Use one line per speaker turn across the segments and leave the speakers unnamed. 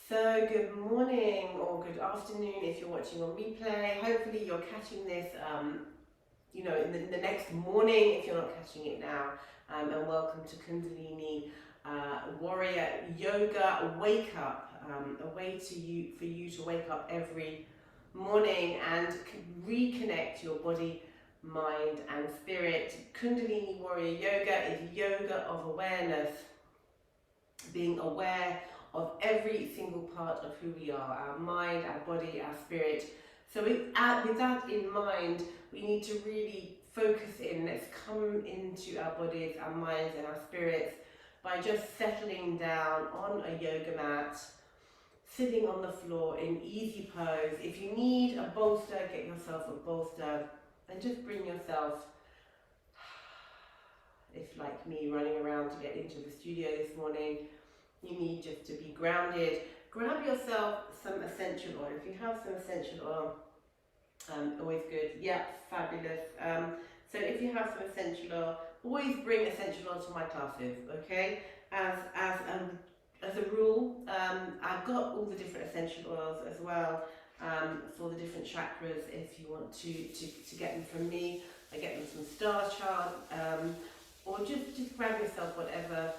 So good morning or good afternoon if you're watching on replay. Hopefully you're catching this, in the next morning if you're not catching it now. And welcome to Kundalini Warrior Yoga Wake Up. A way for you to wake up every morning and reconnect your body, mind and spirit. Kundalini Warrior Yoga is yoga of awareness, being aware of every single part of who we are, our mind, our body, our spirit. So with that in mind, we need to really focus in. Let's come into our bodies, our minds and our spirits by just settling down on a yoga mat, sitting on the floor in easy pose. If you need a bolster, get yourself a bolster and just bring yourself, if like me running around to get into the studio this morning, you need just to be grounded. Grab yourself some essential oil. If you have some essential oil, always good. Yeah, fabulous. So if you have some essential oil, always bring essential oil to my classes, okay? As a rule, I've got all the different essential oils as well for the different chakras. If you want to get them from me, I get them from Star Chart, or just grab yourself whatever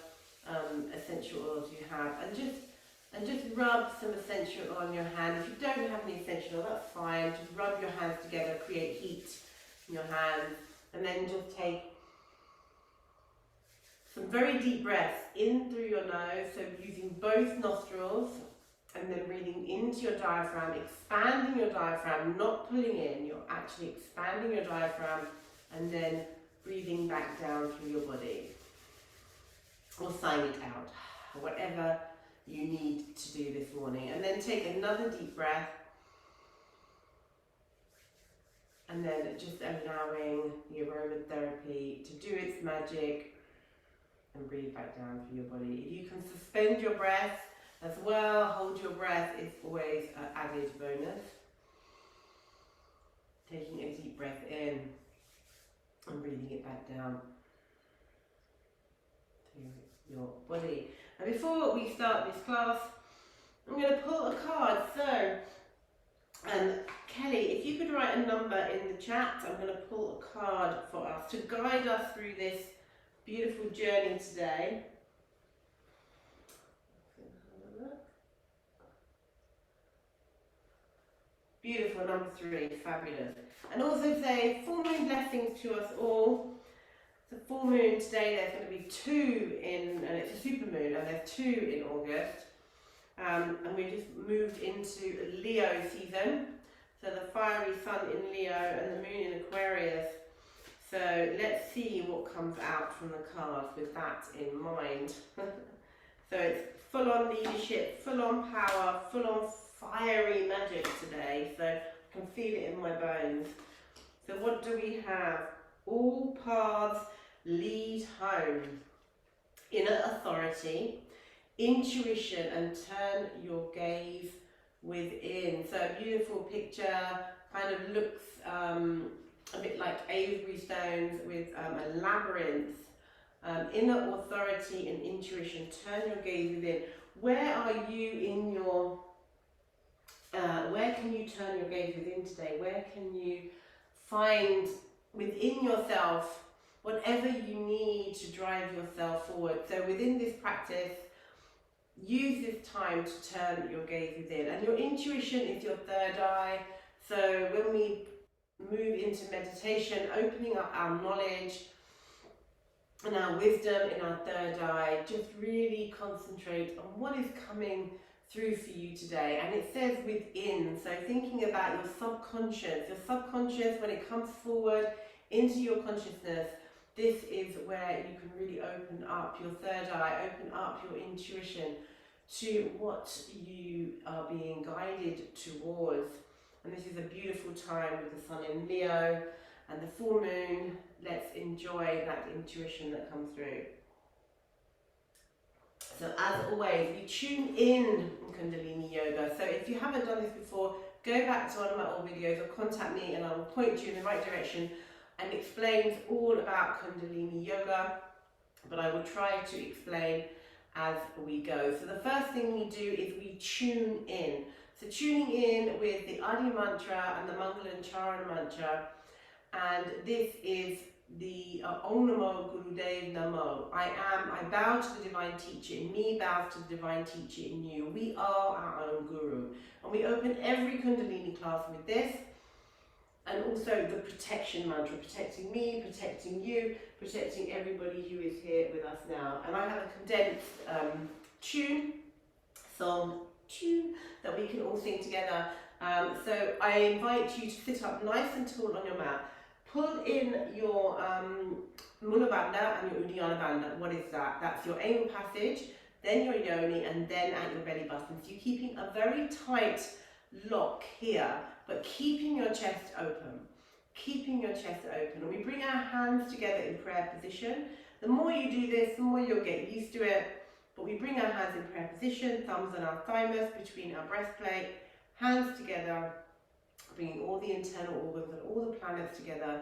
essential oils you have, and just rub some essential oil on your hand. If you don't have any essential oil, that's fine. Just rub your hands together, create heat in your hands, and then just take some very deep breaths in through your nose, so using both nostrils, and then breathing into your diaphragm, expanding your diaphragm, not pulling in. You're actually expanding your diaphragm, and then breathing back down through your body. Or sign it out, whatever you need to do this morning. And then take another deep breath, and then just allowing the aromatherapy to do its magic and breathe back down through your body. If you can suspend your breath as well, hold your breath is always an added bonus. Taking a deep breath in and breathing it back down your body. And before we start this class, I'm going to pull a card. So, Kelly, if you could write a number in the chat, I'm going to pull a card for us to guide us through this beautiful journey today. Beautiful, number 3, fabulous. And also say, full moon blessings to us all. The full moon today, there's going to be 2 in, and it's a super moon, and there's 2 in August. And we just moved into Leo season. So the fiery sun in Leo and the moon in Aquarius. So let's see what comes out from the cards with that in mind. So it's full on leadership, full on power, full on fiery magic today. So I can feel it in my bones. So what do we have? All paths lead home. Inner authority, intuition, and turn your gaze within. So a beautiful picture, kind of looks a bit like Avery stones with a labyrinth. Inner authority and intuition, turn your gaze within. Where are you in your, where can you turn your gaze within today? Where can you find within yourself whatever you need to drive yourself forward? So within this practice, use this time to turn your gaze within. And your intuition is your third eye. So when we move into meditation, opening up our knowledge and our wisdom in our third eye, just really concentrate on what is coming through for you today. And it says within, so thinking about your subconscious when it comes forward into your consciousness, this is where you can really open up your third eye, open up your intuition to what you are being guided towards. And this is a beautiful time with the sun in Leo and the full moon. Let's enjoy that intuition that comes through. So as always, we tune in Kundalini Yoga. So if you haven't done this before, go back to one of my old videos or contact me and I will point you in the right direction and explains all about Kundalini Yoga. But I will try to explain as we go. So the first thing we do is we tune in. So tuning in with the Adi mantra and the Mangala and Charan mantra, and this is the Om Namo Gurudev Namo. I bow to the divine teacher in me, bows to the divine teacher in you. We are our own guru. And we open every Kundalini class with this, and also the protection mantra, protecting me, protecting you, protecting everybody who is here with us now. And I have a condensed song tune that we can all sing together. So I invite you to sit up nice and tall on your mat. Pull in your Mula Bandha and your Uddiyana Bandha. What is that? That's your anal passage, then your yoni, and then at your belly button. So you're keeping a very tight lock here, but keeping your chest open. Keeping your chest open. And we bring our hands together in prayer position. The more you do this, the more you'll get used to it. But we bring our hands in prayer position, thumbs on our thymus, between our breastplate, hands together, bringing all the internal organs and all the planets together,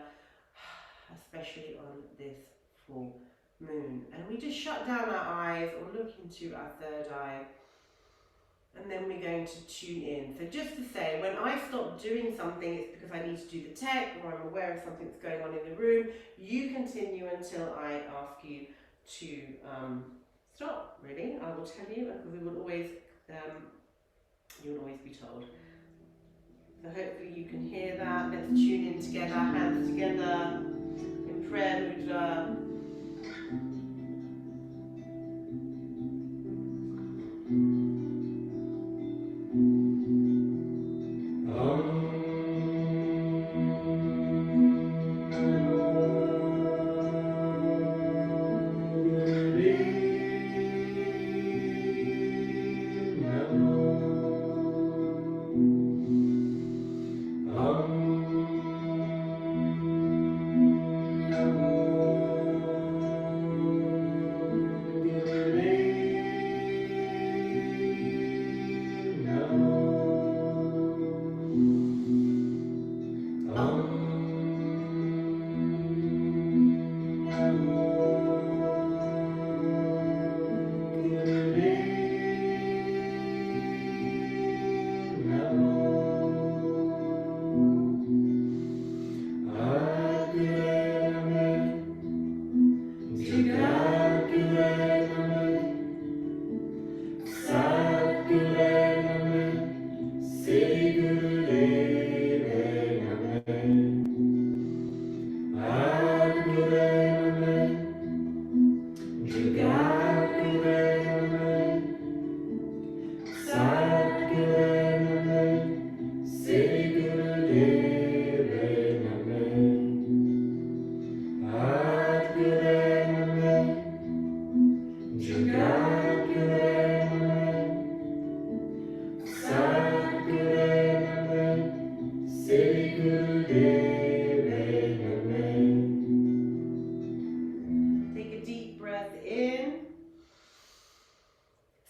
especially on this full moon. And we just shut down our eyes or look into our third eye. And then we're going to tune in. So just to say, when I stop doing something, it's because I need to do the tech or I'm aware of something that's going on in the room. You continue until I ask you to stop, really. I will tell you, because we will always, you will always be told. So hopefully you can hear that. Let's tune in together, hands together, in prayer mudra.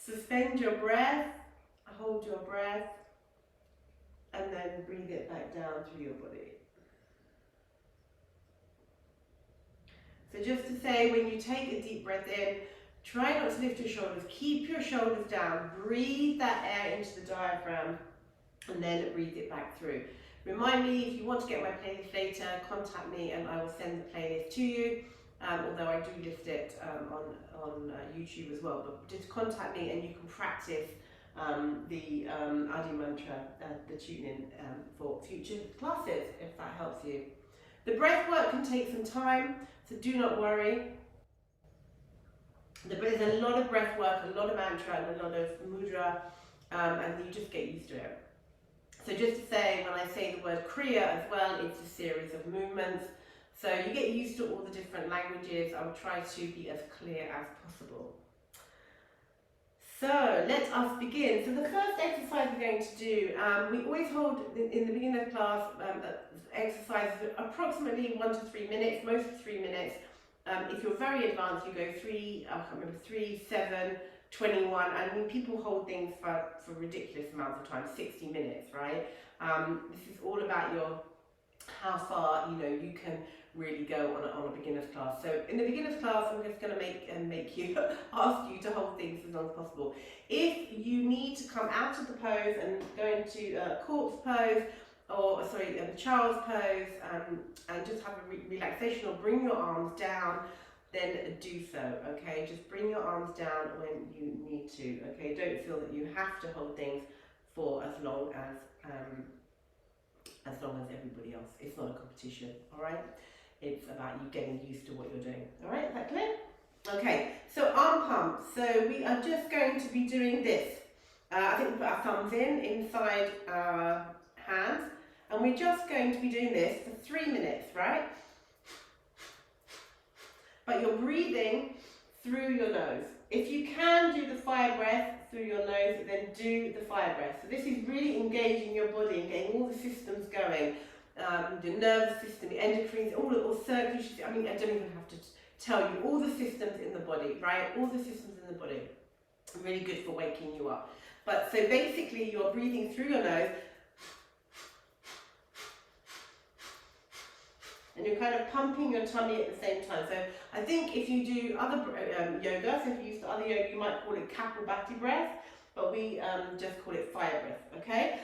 Suspend your breath, hold your breath, and then breathe it back down through your body. So just to say, when you take a deep breath in, try not to lift your shoulders, keep your shoulders down, breathe that air into the diaphragm, and then breathe it back through. Remind me, if you want to get my playlist later, contact me and I will send the playlist to you. Although I do list it on YouTube as well, but just contact me and you can practice the Adi mantra, the tune-in for future classes, if that helps you. The breath work can take some time, so do not worry. There's a lot of breath work, a lot of mantra, and a lot of mudra, and you just get used to it. So just to say, when I say the word Kriya as well, it's a series of movements. So you get used to all the different languages. I will try to be as clear as possible. So let us begin. So the first exercise we're going to do, we always hold in the beginning of class exercises approximately 1 to 3 minutes, most 3 minutes. If you're very advanced, you go 3, I can't remember, 3, 7, 21, and when people hold things for ridiculous amounts of time, 60 minutes, right? This is all about how far you can really go on a beginner's class. So in the beginner's class, I'm just going to make you ask you to hold things as long as possible. If you need to come out of the pose and go into corpse pose, or sorry, child's pose, and just have a relaxation, or bring your arms down, then do so, okay? Just bring your arms down when you need to, okay? Don't feel that you have to hold things for as long as everybody else. It's not a competition, all right? It's about you getting used to what you're doing, all right? Is that clear? Okay, so arm pump. So we are just going to be doing this. I think we put our thumbs inside our hands, and we're just going to be doing this for 3 minutes, right? But you're breathing through your nose. If you can do the fire breath through your nose, then do the fire breath. So this is really engaging your body and getting all the systems going. Your nervous system, your endocrines, all the circulatory. I mean, I don't even have to tell you all the systems in the body, right? All the systems in the body. Really good for waking you up. But so basically, you're breathing through your nose, and you're kind of pumping your tummy at the same time. So I think if you do other yoga, so if you use the other yoga, you might call it Kapalbhati breath, but we just call it fire breath, okay?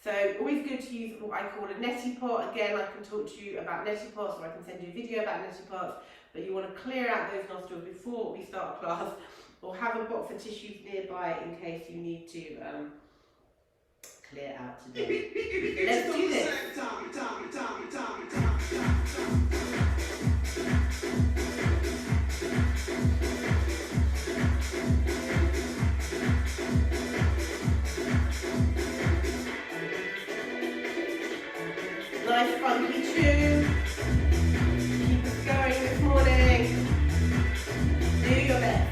So always good to use what I call a neti pot. Again, I can talk to you about neti pots, or I can send you a video about neti pots, but you want to clear out those nostrils before we start class, or have a box of tissues nearby in case you need to clear out today. Let's do this. Nice funky tune. Keep us going this morning. Do your best.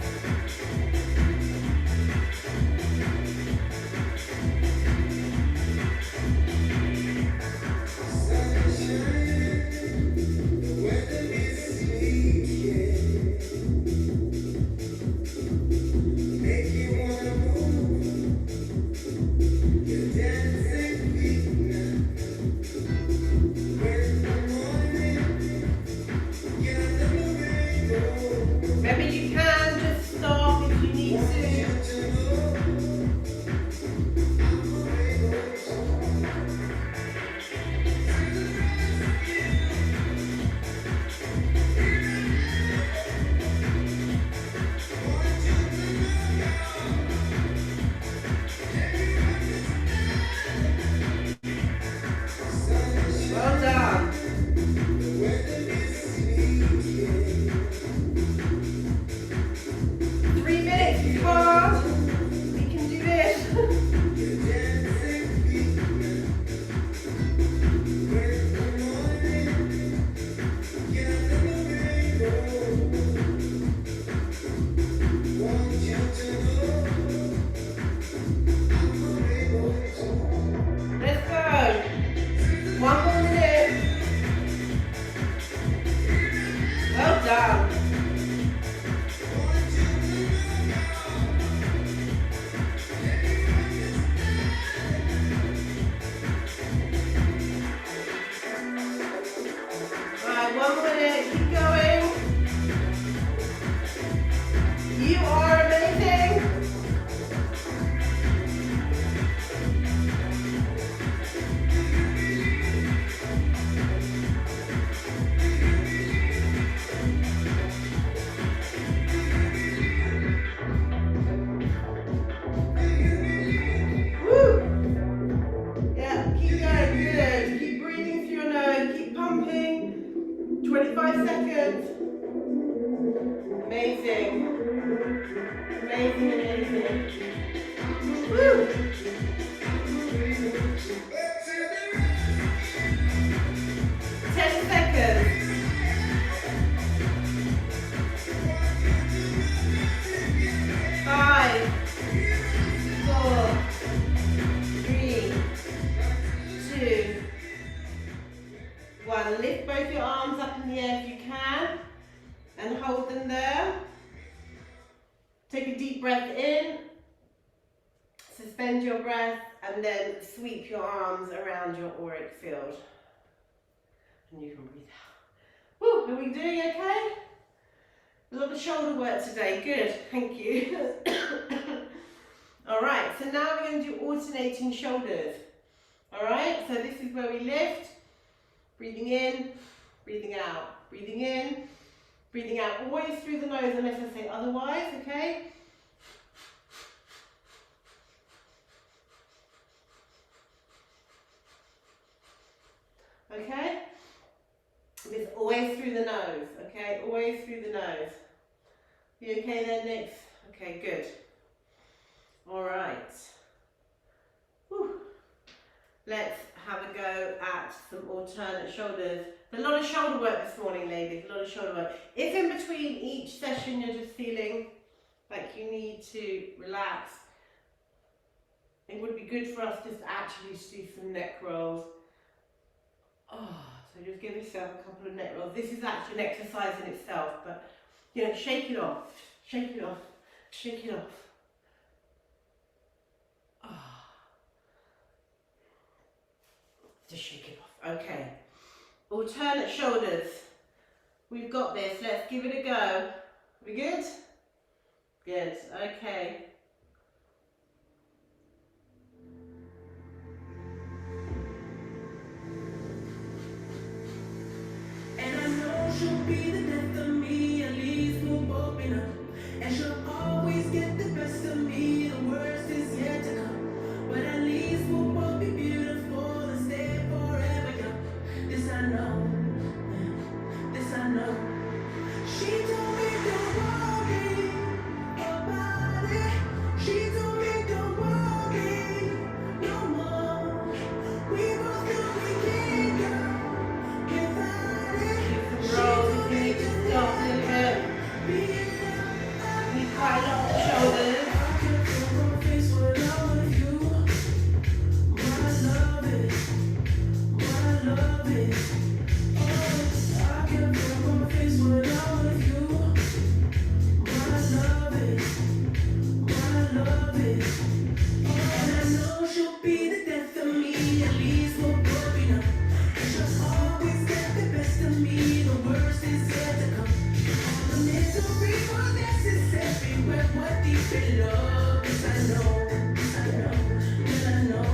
Lift both your arms up in the air if you can, and hold them there. Take a deep breath in Suspend your breath and then sweep your arms around your auric field. And you can breathe out. Woo, are we doing okay? A lot of shoulder work today, good, thank you. Alright, so now we're going to do alternating shoulders. Alright, so this is where we lift, breathing in, breathing out, breathing in, breathing out, always through the nose unless I say otherwise, okay? Okay? It's always through the nose, okay? Always through the nose. You okay there, Nix? Okay, good. Alright. Let's have a go at some alternate shoulders. A lot of shoulder work this morning, ladies, a lot of shoulder work. If in between each session you're just feeling like you need to relax, it would be good for us just to actually do some neck rolls. So just give yourself a couple of neck rolls. This is actually an exercise in itself, but you know, shake it off, shake it off, shake it off. Just shake it off. Okay. Alternate shoulders. We've got this. Let's give it a go. Are we good? Good. Okay.
And I know she'll be the death of me, at least we'll both be enough. And she'll always get the best of me, the worst is yet to come. But at least we'll both be beautiful and stay forever young. This I know, this I know. She told me don't worry about it. She told me don't worry no more. We both know we can't go without it. She told me just
Stop a little bit. We quite a lot of shoulders.
I can feel my face when I'm with you. What I love it, what I love it. Oh, I can feel my face when I'm with you. What I love it, what I love it. And I know she'll be the death of me, at least we'll both be enough. And she'll always get the best of me, the worst is yet to come. All the misery was necessary, we're deep in love. Yes, I know, yes, I know.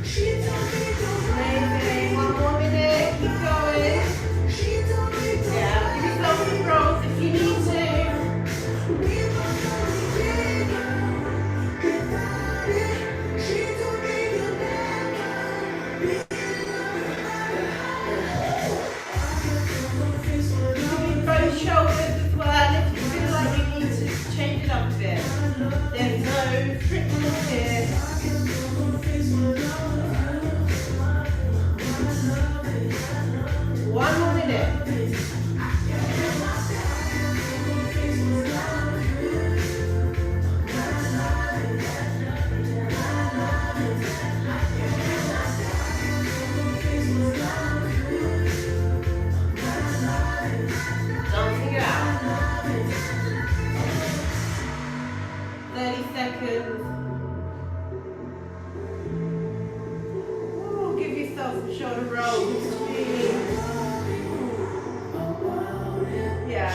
She told me don't
Amazing. One more minute. Keep going.
She told me don't
Yeah. Give yourself some rolls if you need to.
we both know we can't go without it. She told me you'll never be I can feel my face when I'm with
Both shoulders as well. If you feel like you need to change it up a bit. There's no strictness here.
I can feel my face when I'm with you. I love it.
One more minute. Dancing it out. 30 seconds. Ooh, give yourself some shoulder rolls. Yeah.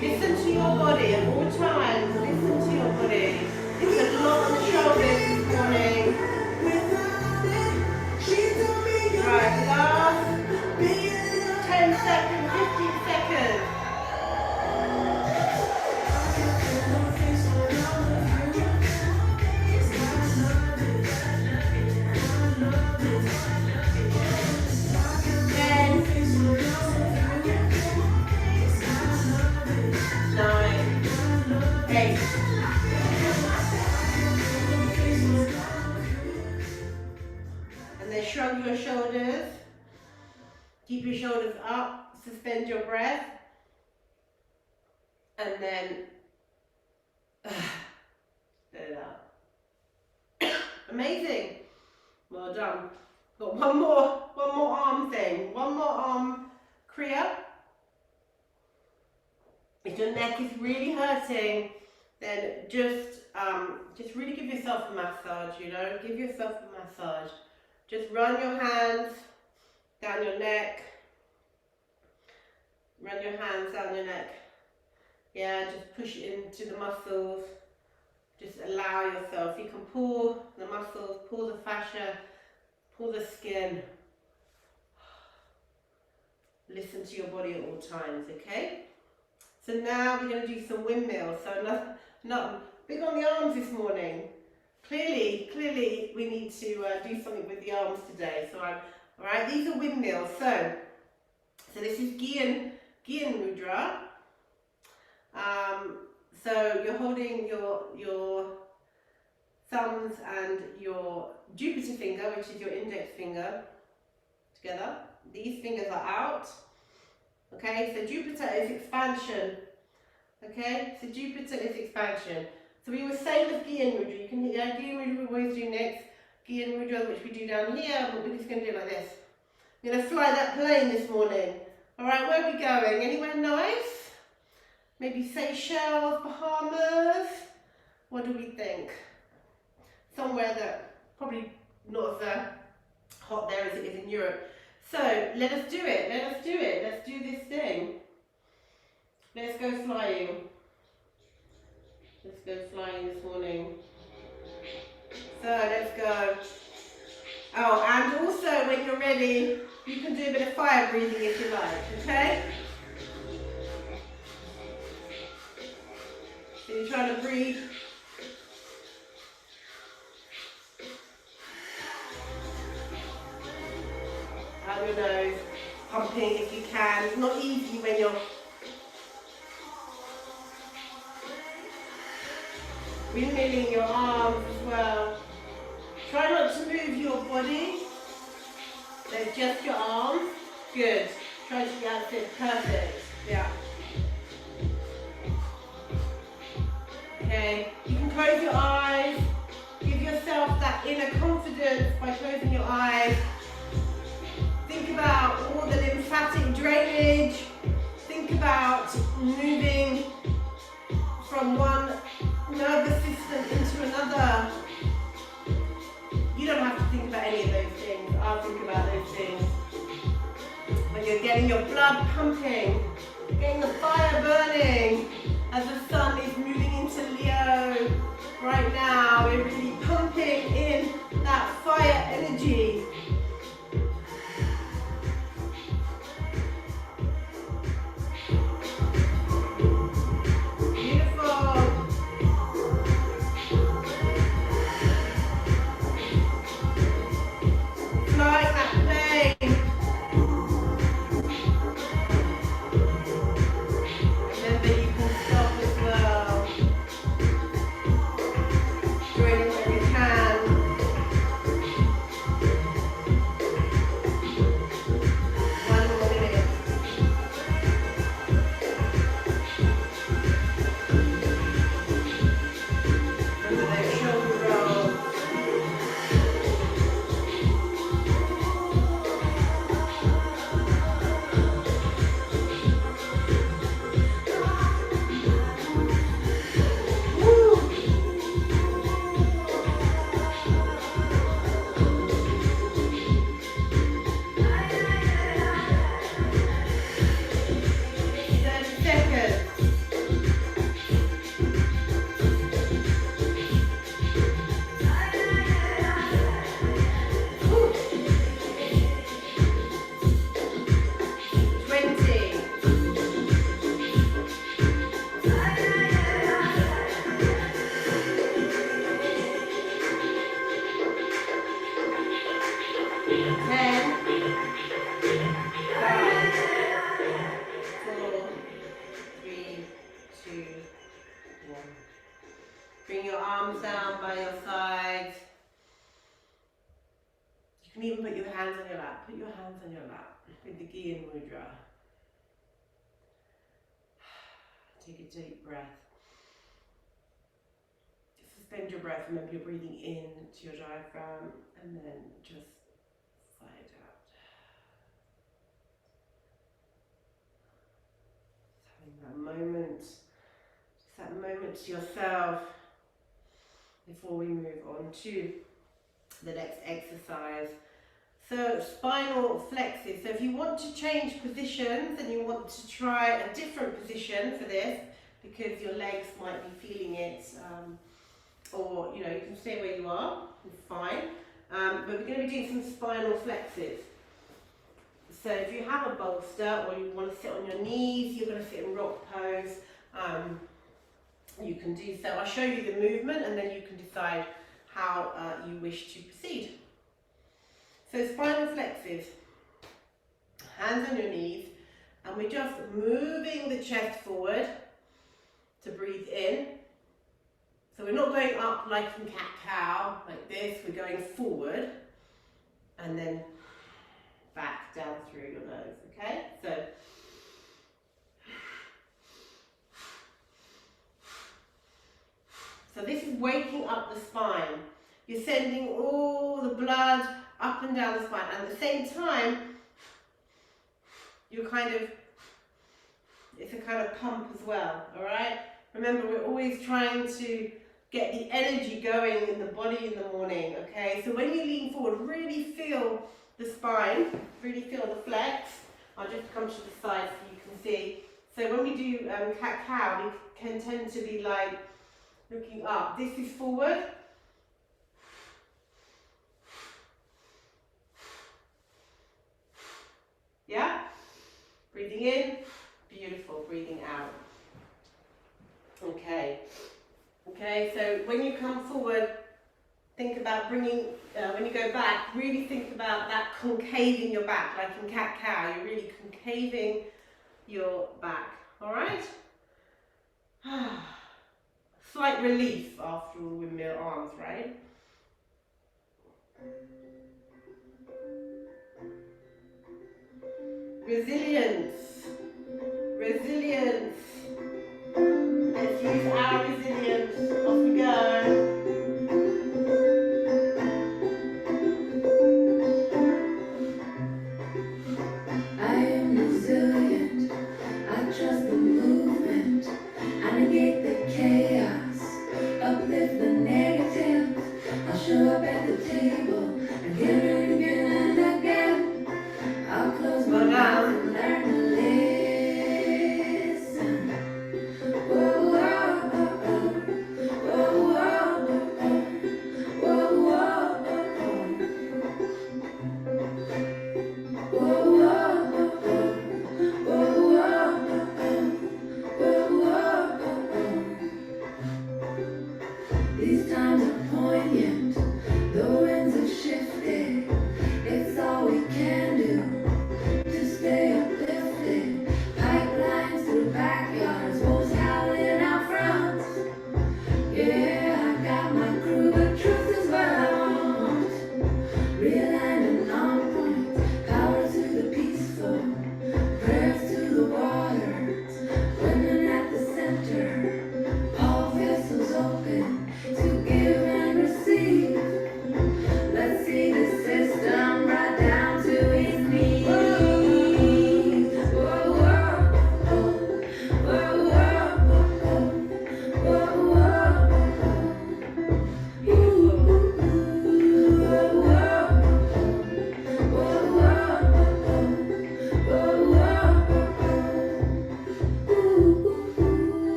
Listen to your body at all times. Listen to your body. It's a lot on the shoulders this morning. Right, last 10 seconds, 15 seconds. And then shrug your shoulders. Keep your shoulders up. Suspend your breath. And then let it out. Amazing. Well done. Got one more arm thing. One more arm kriya. If your neck is really hurting, then just really give yourself a massage, you know, give yourself a massage. Just run your hands down your neck, run your hands down your neck, yeah, just push it into the muscles, just allow yourself, you can pull the muscles, pull the fascia, pull the skin, listen to your body at all times, okay? So now we're going to do some windmills, so not big on the arms this morning. Clearly we need to do something with the arms today, so alright, these are windmills, so this is Gyan Mudra. So you're holding your thumbs and your Jupiter finger, which is your index finger, together. These fingers are out. Okay, so Jupiter is expansion. Okay, so Jupiter is expansion. So we were saying with Gyan Mudra, you can hear Gyan Mudra we always do next. Gyan Mudra, which we do down here, but we're just going to do it like this. We're going to fly that plane this morning. Alright, where are we going? Anywhere nice? Maybe Seychelles, Bahamas? What do we think? Somewhere that probably not as hot there as it is in Europe. So let us do it, let's do this thing. Let's go flying. Let's go flying this morning. So let's go. Oh, and also when you're ready, you can do a bit of fire breathing if you like, okay? So you're trying to breathe. Out your nose, pumping if you can. It's not easy when you're windmilling your arms as well. Try not to move your body. There's just your arms. Good. Try to get it. Perfect. Yeah. Okay. You can close your eyes. Give yourself that inner confidence by closing your eyes. Think about all the lymphatic drainage. Think about moving from one nervous system into another. You don't have to think about any of those things. I'll think about those things. When you're getting your blood pumping, getting the fire burning, as the sun is moving into Leo right now, we're really pumping in that fire energy. Bring your arms down by your sides. You can even put your hands on your lap. Put your hands on your lap with the Gyan Mudra. Take a deep breath. Suspend your breath. Remember you're breathing in to your diaphragm and then just sigh it out. Just having that moment. Just that moment to yourself before we move on to the next exercise. So spinal flexes. So if you want to change positions and you want to try a different position for this, because your legs might be feeling it, or you can stay where you are, it's fine. But we're going to be doing some spinal flexes. So if you have a bolster or you want to sit on your knees, you're going to sit in rock pose, you can do so. I'll show you the movement and then you can decide how you wish to proceed. So spinal flexes, hands on your knees, and we're just moving the chest forward to breathe in. So we're not going up like in cat-cow, like this, we're going forward and then back down through your nose, okay? So this is waking up the spine. You're sending all the blood up and down the spine, and at the same time, it's a kind of pump as well, all right? Remember, we're always trying to get the energy going in the body in the morning, okay? So when you lean forward, really feel the spine, really feel the flex. I'll just come to the side so you can see. So when we do cat-cow, we can tend to be like looking up. This is forward. Yeah? Breathing in, beautiful, breathing out. Okay. Okay, so when you come forward, think about bringing, when you go back, really think about that concaving your back, like in cat-cow, you're really concaving your back, all right? Slight relief after all windmill arms, right? Resilience, resilience. Let's use our resilience. Off we go.
I am resilient. I trust the movement. I negate the chaos. Uplift the negatives. I'll show up at the table again and again and again. I'll close my mouth and learn to listen. Whoa, whoa, whoa, whoa, whoa, whoa, whoa, whoa, whoa. These times are poignant. The winds have shifted. It's all we can do to stay uplifted. Pipelines through backyards, wolves howling out front. Yeah, I got my crew, but truth is what I want. Realigned and on point, power to the peaceful, prayers to the waters, women at the center, all vessels open, together.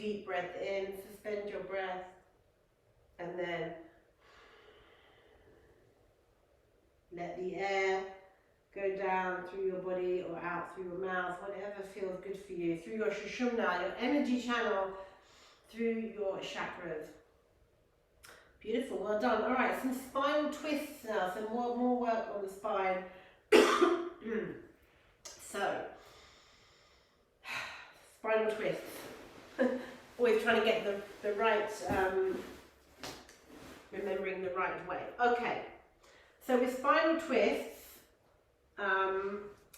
deep breath in, suspend your breath, and then let the air go down through your body or out through your mouth, whatever feels good for you, through your sushumna, your energy channel, through your chakras. Beautiful, well done. All right, some spinal twists now, some more work on the spine. So, spinal twists. Always trying to get the right, remembering the right way. Okay, so with spinal twists,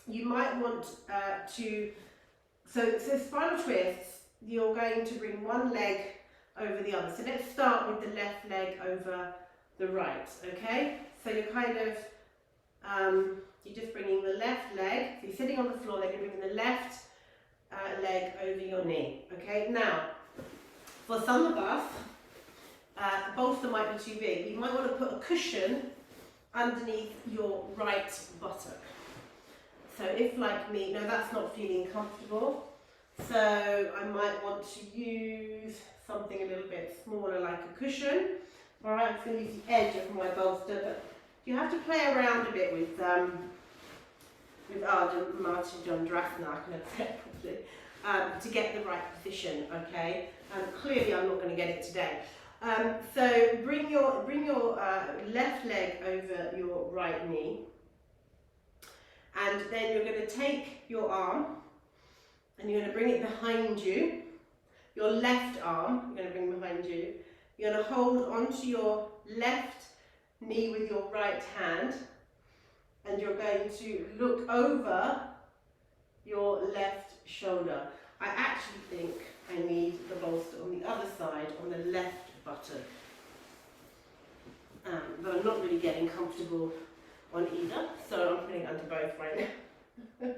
you might want so spinal twists, you're going to bring one leg over the other. So let's start with the left leg over the right, okay? So you're kind of, you're just bringing the left leg, so you're sitting on the floor, then you're bringing the left leg over your knee, okay? Now, for some of us, the bolster might be too big. You might want to put a cushion underneath your right buttock. So if, like me, no, that's not feeling comfortable, so I might want to use something a little bit smaller like a cushion. All right, I'm going to use the edge of my bolster, but you have to play around a bit with Martin John Drasna, I can have said properly, to get the right position, okay? Clearly I'm not going to get it today. So bring your left leg over your right knee, and then you're going to take your arm and you're going to bring it behind you. Your left arm, you're going to bring behind you. You're going to hold onto your left knee with your right hand, and you're going to look over your left shoulder. I actually think I need the bolster on the other side, on the left buttock. But I'm not really getting comfortable on either, so I'm putting it under both right now.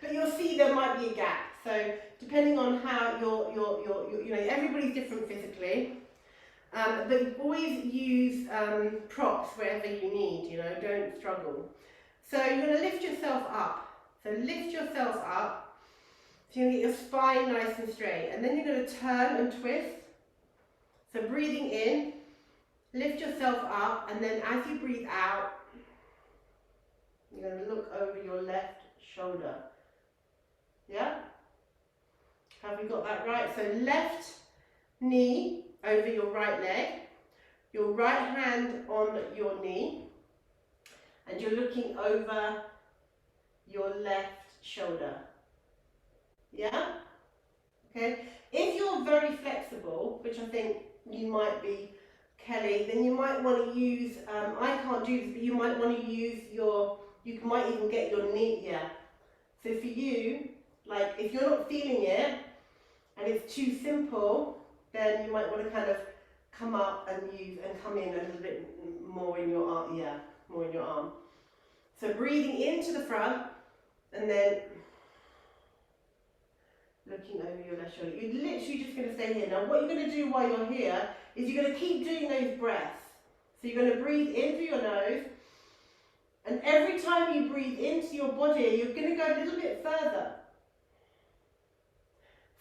But you'll see there might be a gap. So depending on how you know, everybody's different physically, but you always use props wherever you need, you know, don't struggle. So you're going to lift yourself up. So lift yourself up. So you're going to get your spine nice and straight. And then you're going to turn and twist. So breathing in, lift yourself up, and then as you breathe out, you're going to look over your left shoulder. Yeah? Have we got that right? So left knee over your right leg, your right hand on your knee, and you're looking over your left shoulder. Yeah? Okay? If you're very flexible, which I think you might be, Kelly, then you might want to use, I can't do this, but you might want to use you might even get your knee, yeah. So for you, like if you're not feeling it, and it's too simple, then you might want to kind of come up and come in a little bit more in your arm, yeah, more in your arm. So breathing into the front, and then looking over your left shoulder. You're literally just going to stay here. Now what you're going to do while you're here is you're going to keep doing those breaths. So you're going to breathe in through your nose, and every time you breathe into your body, you're going to go a little bit further.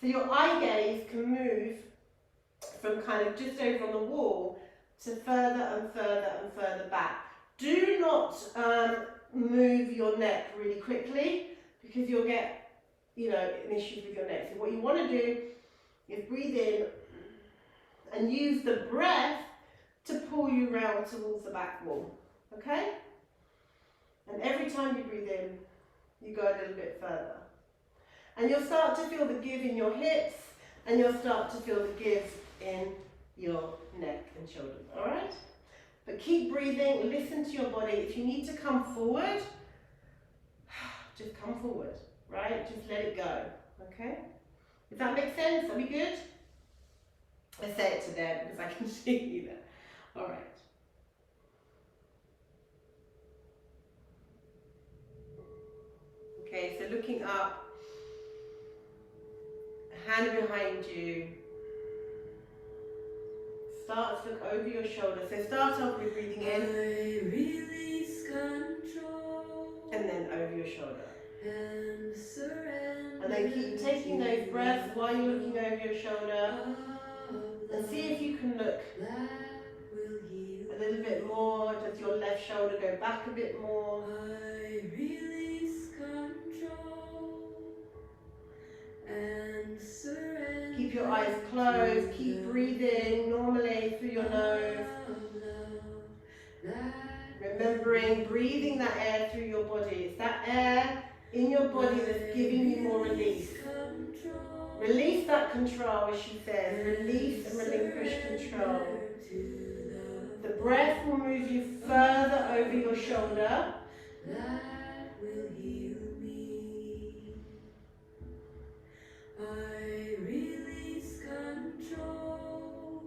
So your eye gaze can move from kind of just over on the wall to further and further and further back. Do not move your neck really quickly, because you'll get, you know, an issue with your neck. So what you want to do is breathe in and use the breath to pull you round towards the back wall. Okay? And every time you breathe in, you go a little bit further. And you'll start to feel the give in your hips, and you'll start to feel the give in your neck and shoulders, all right? But keep breathing, listen to your body. If you need to come forward, just come forward, right? Just let it go, okay? Does that make sense? Are we good? I say it to them because I can see you there. All right. Okay, so looking up, hand behind you. Start to look over your shoulder. So start off with breathing in.
I release control.
And then over your shoulder. And then keep taking those breaths while you're looking over your shoulder. And see if you can look a little bit more. Does your left shoulder go back a bit more?
I release control and surrender.
Keep your eyes closed. Keep breathing normally through your nose. Remembering breathing that air through your body. It's that air in your body that's giving you more release. Release that control, as she says. Release and relinquish control. The breath will move you further over your shoulder.
That will heal me. I release control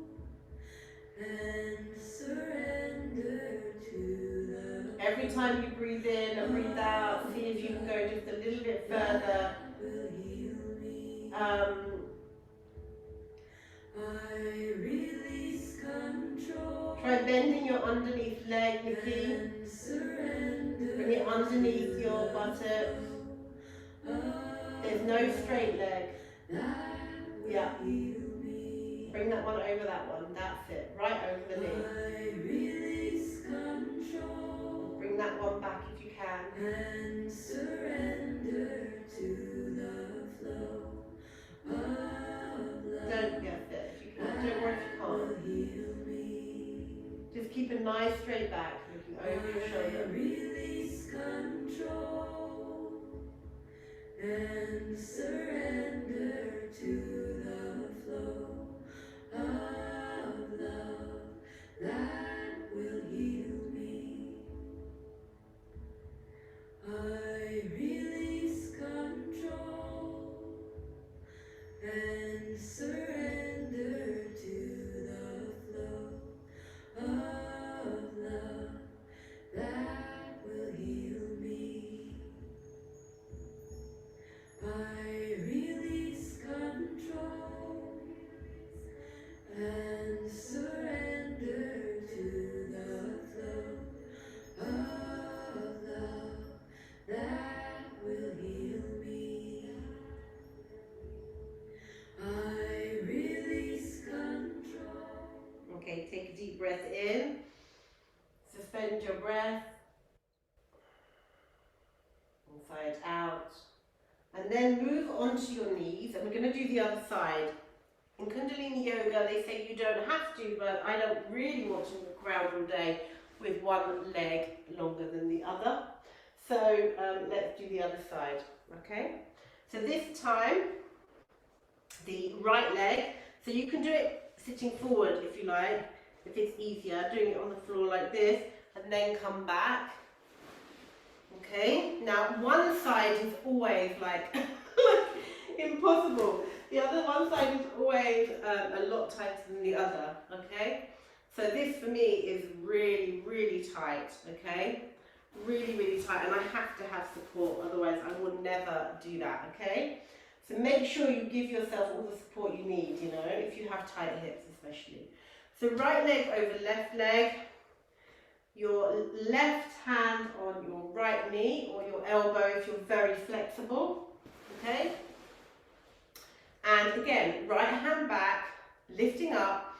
and surrender to the.
Every time you breathe in and breathe out, see if you can go just a little bit further.
I release control.
Try bending your underneath leg, Nikki. Bring it underneath your buttocks. There's no straight leg. Yeah. Bring that one over that one. That's it. Right over the knee.
I release control.
Bring that one back if you can.
And surrender to the flow of love.
Don't get it if you can't. Don't worry if you can't. Just keep a nice straight back, looking over your shoulder.
I release control and surrender to the flow of love that will heal me. I release control and surrender to the flow of love that will heal me. I release control and surrender to the flow of love that will heal me. I release control.
Okay, take a deep breath in. Suspend your breath. Inside out. And then move onto your knees. And we're going to do the other side. In Kundalini Yoga, they say you don't have to, but I don't really want to walk around all day with one leg longer than the other. So let's do the other side, okay? So this time, the right leg, so you can do it sitting forward if you like, if it's easier, doing it on the floor like this, and then come back. Okay, now one side is always like impossible. The other one side is always a lot tighter than the other, okay? So this for me is really, really tight, okay? Really, really tight, and I have to have support, otherwise I will never do that, okay? So make sure you give yourself all the support you need, you know, if you have tight hips especially. So right leg over left leg, your left hand on your right knee or your elbow if you're very flexible, okay? And again, right hand back, lifting up,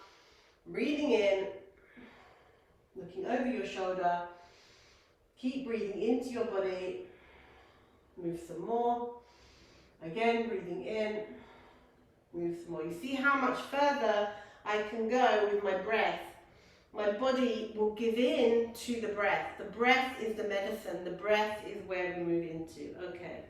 breathing in, looking over your shoulder, keep breathing into your body, move some more, again breathing in, move some more. You see how much further I can go with my breath. My body will give in to the breath. The breath is the medicine. The breath is where we move into. Okay.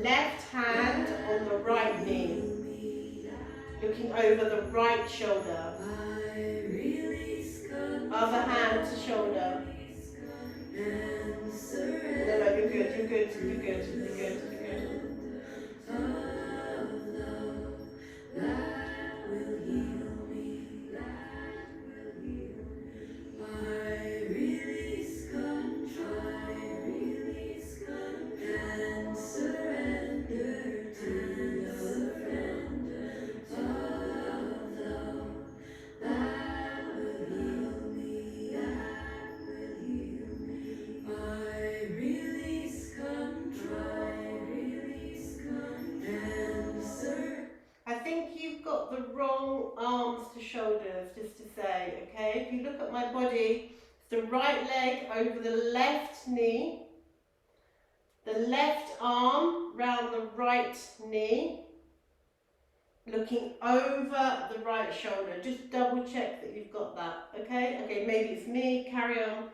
Left hand on the right knee. Looking over the right shoulder. Other hand to shoulder. No, you're good, you're good, you're good, you're good, you're good.
That will heal me. That will heal me. I release control. I release control and surrender to the surrender of love. That will heal me.
shoulders, just to say, okay? If you look at my body, it's the right leg over the left knee, the left arm round the right knee, looking over the right shoulder. Just double check that you've got that, okay? Okay, maybe it's me, carry on.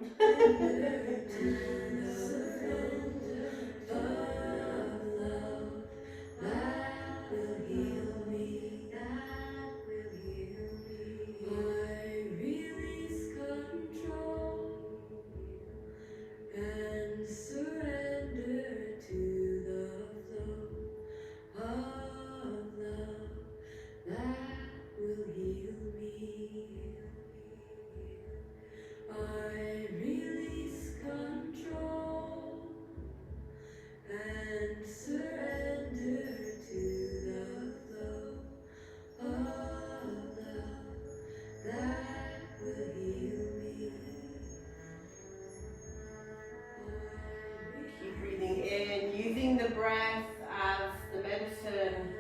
Breath as the medicine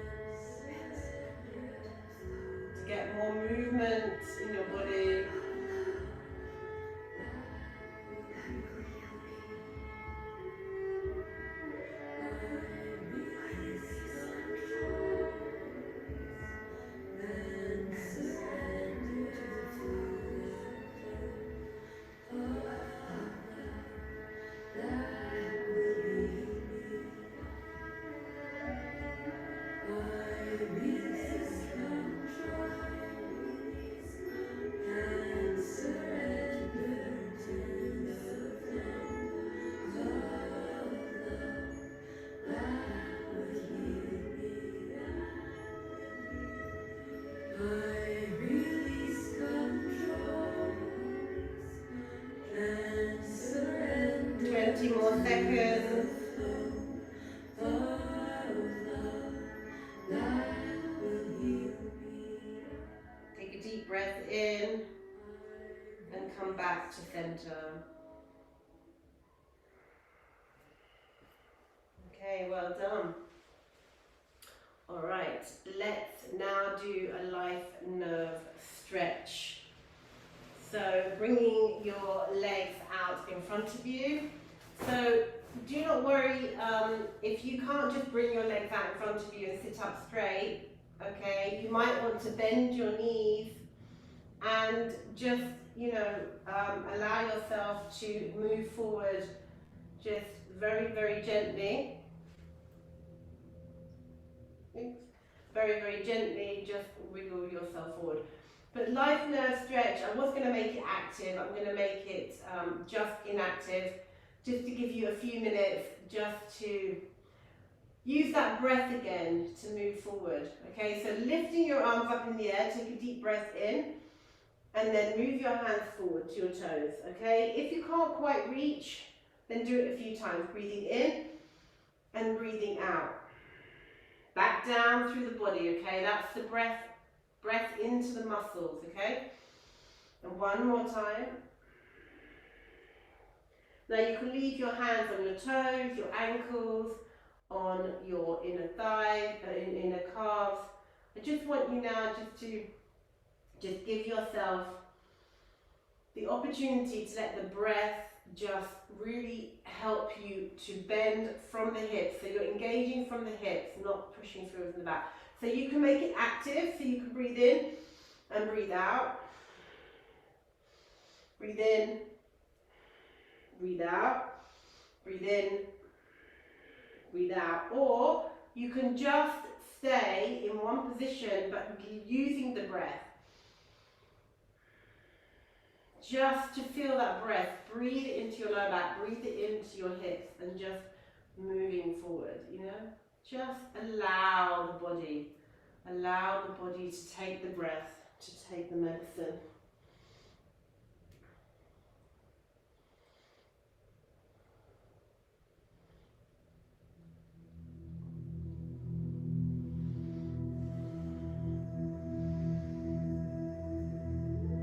to get more movement in your body. More seconds. Take a deep breath in and come back to center. Okay, well done. All right, let's now do a life nerve stretch. So bringing your legs out in front of you. So do not worry if you can't just bring your legs out in front of you and sit up straight, okay? You might want to bend your knees and just, allow yourself to move forward just very, very gently. Very, very gently, just wiggle yourself forward. But life nerve stretch, I was going to make it active, I'm going to make it just inactive. Just to give you a few minutes just to use that breath again to move forward. Okay, so lifting your arms up in the air, take a deep breath in, and then move your hands forward to your toes. Okay, if you can't quite reach, then do it a few times, breathing in and breathing out. Back down through the body, okay, that's the breath into the muscles, okay? And one more time. Now you can leave your hands on your toes, your ankles, on your inner thigh, inner calves. I just want you now to give yourself the opportunity to let the breath just really help you to bend from the hips. So you're engaging from the hips, not pushing through from the back. So you can make it active, so you can breathe in and breathe out. Breathe in. Breathe out, breathe in, breathe out. Or you can just stay in one position but using the breath. Just to feel that breath, breathe it into your lower back, breathe it into your hips and just moving forward, Just allow the body to take the breath, to take the medicine.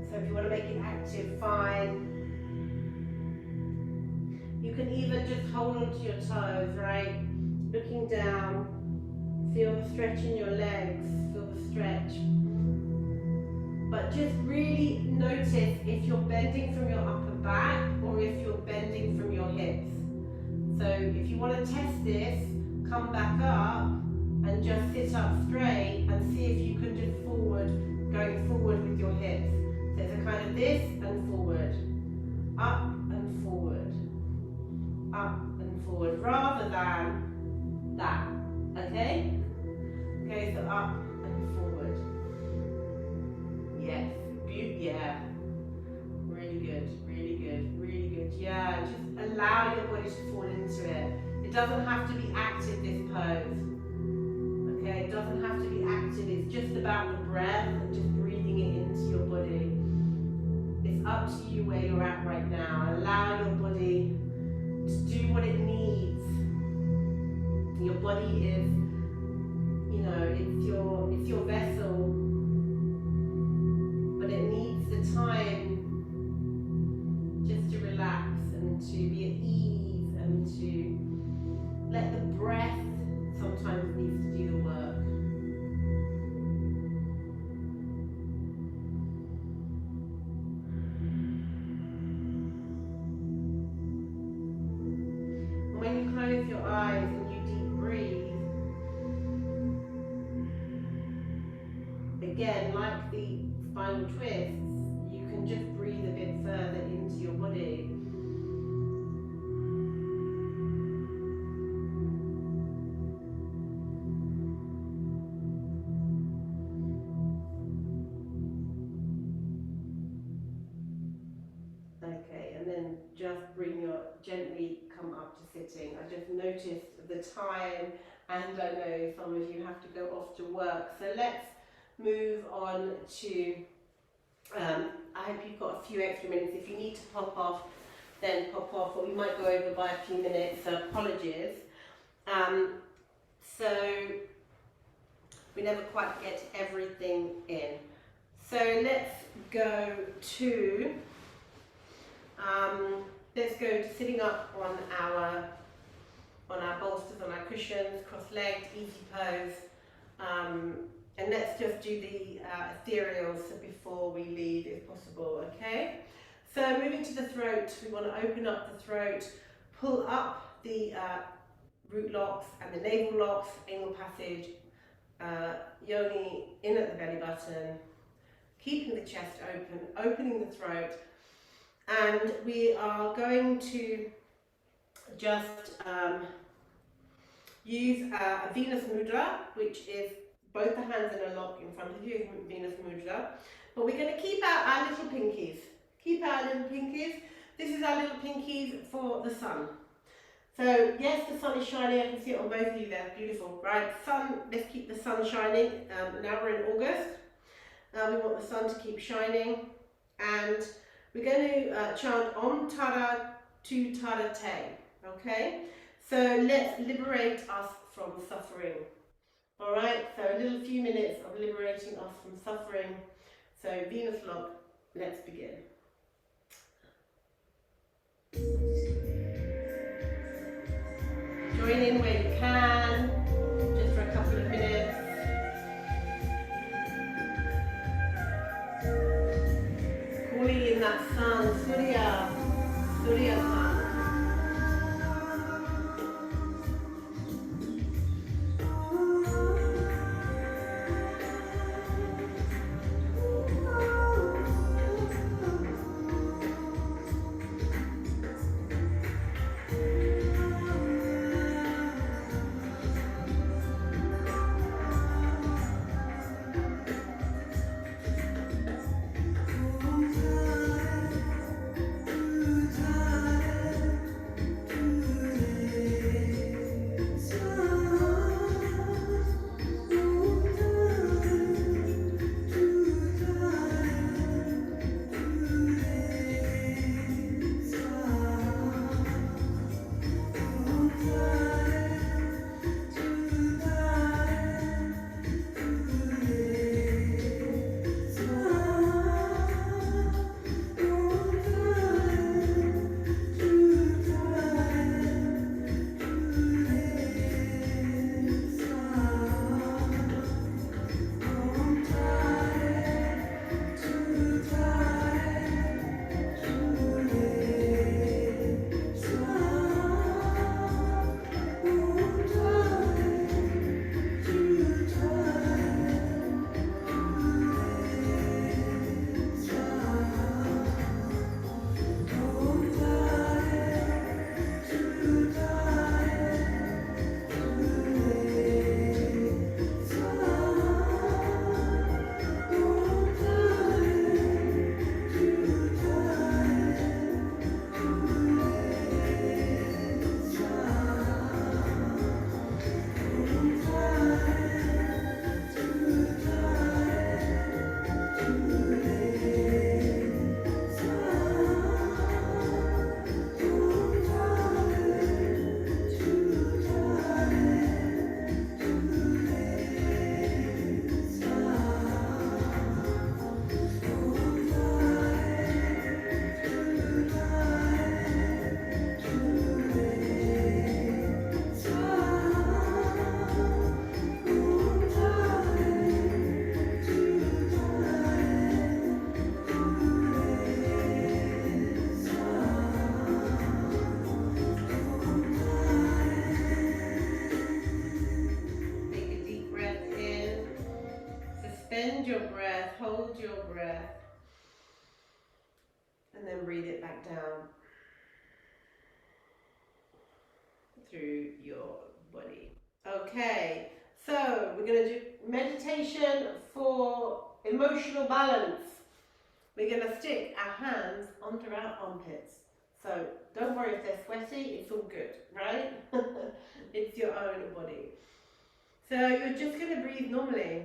If you want to make it active, fine. You can even just hold on to your toes, right? Looking down, feel the stretch in your legs, feel the stretch. But just really notice if you're bending from your upper back or if you're bending from your hips. So if you want to test this, come back up and just sit up straight and see if you can just going forward with your hips. So it's a kind of this and forward, up and forward, up and forward, rather than that, okay? Okay, so up and forward. Yes, yeah. Really good, really good, really good. Yeah, just allow your body to fall into it. It doesn't have to be active, this pose. Okay, it doesn't have to be active. It's just about the breath and just breathing it into your body. It's up to you where you're at right now. Allow your body to do what it needs. Your body is, you know, it's your vessel, but it needs the time just to relax and to be at ease and to let the breath sometimes needs to do the work. And when you close your eyes and you deep breathe, again, like the spinal twists, you can just breathe a bit further into your body. Okay, and then just gently come up to sitting. I just noticed the time, and I know some of you have to go off to work, so let's move on to, I hope you've got a few extra minutes. If you need to pop off, then pop off, or we might go over by a few minutes, so apologies. So we never quite get everything in. So let's go to sitting up on our bolsters, on our cushions, cross-legged, easy pose. And let's just do the ethereals before we leave, if possible, okay? So moving to the throat, we want to open up the throat, pull up the root locks and the navel locks, anal passage, yoni in at the belly button, keeping the chest open, opening the throat, and we are going to just use a Venus mudra, which is both the hands in a lock in front of you, Venus mudra, but we're going to keep out our little pinkies. Keep our little pinkies. This is our little pinkies for the sun. So yes, the sun is shining. I can see it on both of you there. Beautiful, right? Sun. Let's keep the sun shining. Now we're in August. We want the sun to keep shining, and we're going to chant Om Tara Tu Tara Te. Okay. So let's liberate us from suffering. All right. So a little few minutes of liberating us from suffering. So Venus lock. Let's begin. Join in where you can, just for a couple of minutes. Calling in that sun, Surya sun. Extend your breath, hold your breath, and then breathe it back down through your body. Okay, so we're going to do meditation for emotional balance. We're going to stick our hands under our armpits. So don't worry if they're sweaty, it's all good, right? It's your own body. So you're just going to breathe normally.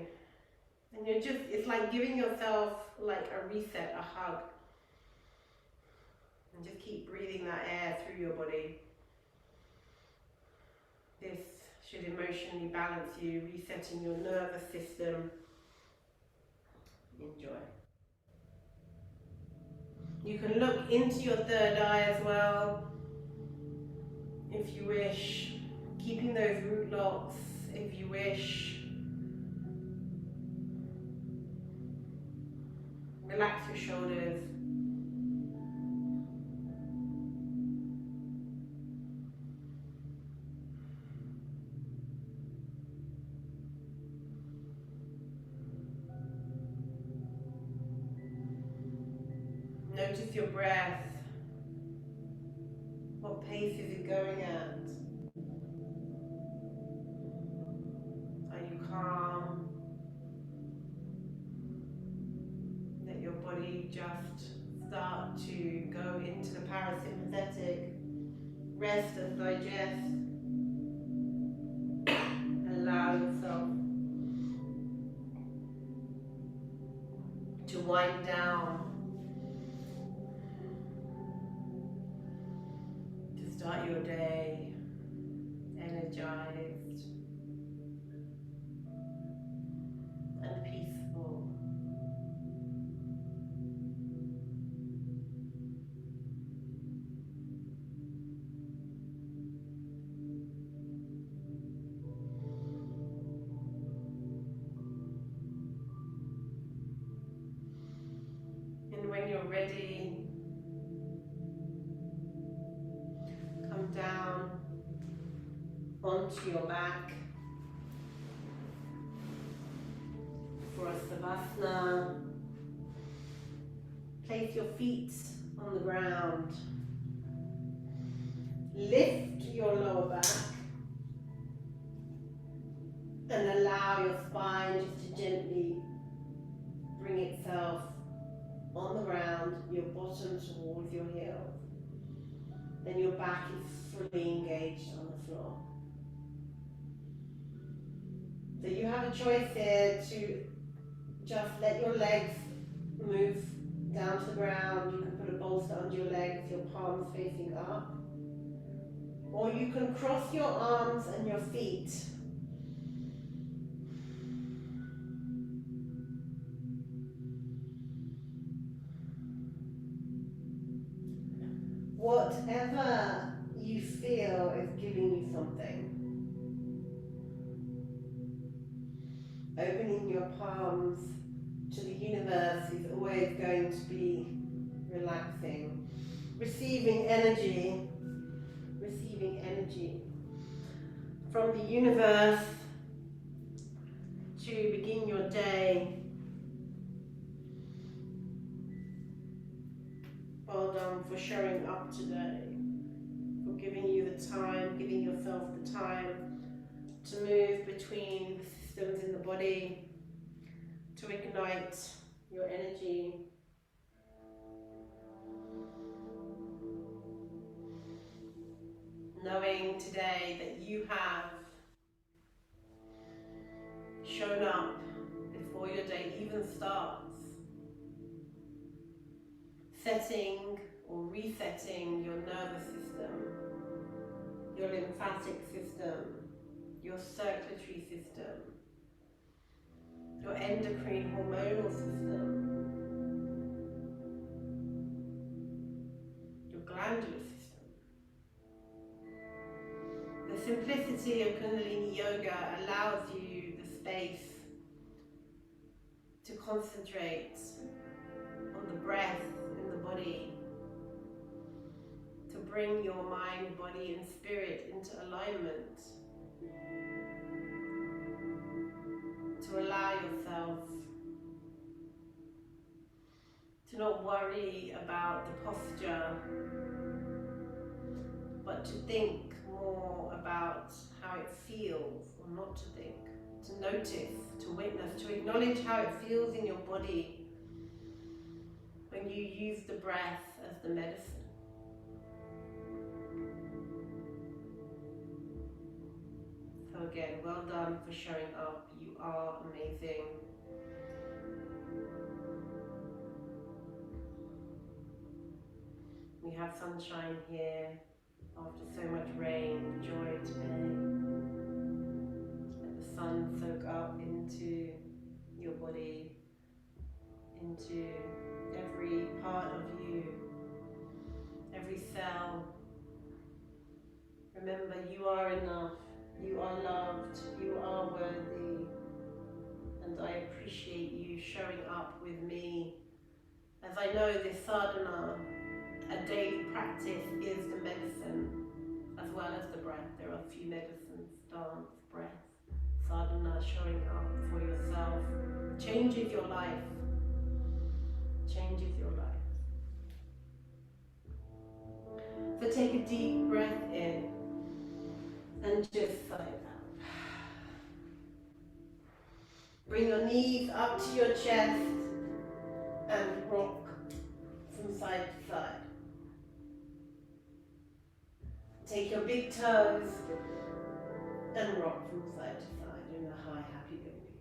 And it's like giving yourself like a reset, a hug. And just keep breathing that air through your body. This should emotionally balance you, resetting your nervous system. Enjoy. You can look into your third eye as well, if you wish, keeping those root locks, if you wish. Relax your shoulders. Notice your breath. What pace is it going at? Are you calm? Let your body just start to go into the parasympathetic. Rest and digest. Allow yourself to wind down. To start your day energized and peaceful. And when you're ready, come down onto your back for a Sadhana. Place your feet on the ground. Lift your lower back and allow your spine just to gently bring itself on the ground, your bottom towards your heel. Then your back is fully engaged on the floor. So you have a choice here to just let your legs move down to the ground. You can put a bolster under your legs, your palms facing up. Or you can cross your arms and your feet. Whatever you feel is giving you something. Opening your palms to the universe is always going to be relaxing. Receiving energy from the universe to begin your day. Well done for showing up today, for giving you the time, giving yourself the time to move between the systems in the body, to ignite your energy. Knowing today that you have shown up before your day even starts, setting or resetting your nervous system, your lymphatic system, your circulatory system, your endocrine hormonal system, your glandular system. The simplicity of Kundalini Yoga allows you the space to concentrate on the breath in the body, to bring your mind, body and spirit into alignment, to allow yourself To not worry about the posture, but to think more about how it feels, or not to think, to notice, to witness, to acknowledge how it feels in your body when you use the breath as the medicine. So again, well done for showing up. You are amazing. We have sunshine here after so much rain, joy today. Let the sun soak up into your body, into every part of you, every cell. Remember, you are enough, you are loved, you are worthy, and I appreciate you showing up with me. As I know this sadhana, a daily practice, is the medicine as well as the breath. There are a few medicines: dance, breath, sadhana, showing up for yourself, changes your life, changes your life. So take a deep breath in and just sigh out. Bring your knees up to your chest and rock from side to side. Take your big toes and rock from side to side in a high, happy baby.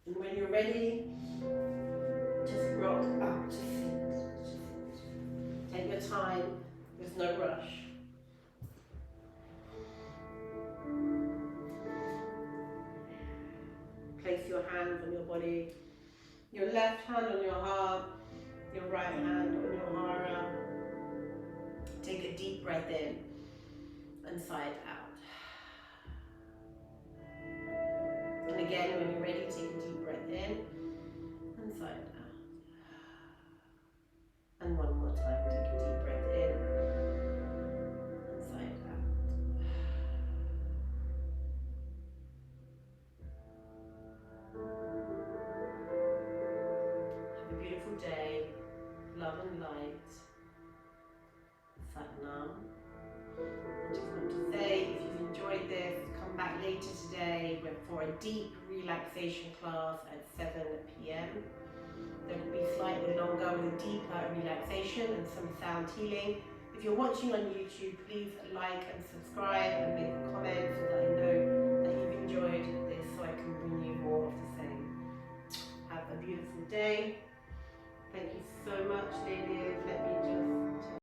And when you're ready, just rock up to sit. Take your time, there's no rush. Place your hands on your body, your left hand on your heart, your right hand on your hara. Take a deep breath in and sigh it out. And again, when you're ready, take a deep breath in and sigh it out. And one more time, take a deep breath in and sigh it out. Have a beautiful day, love and light. Sadhana. I just want to say, if you've enjoyed this, come back later today for a deep relaxation class at 7 p.m. There will be slightly longer with a deeper relaxation and some sound healing. If you're watching on YouTube, please like and subscribe and make a comment so that I know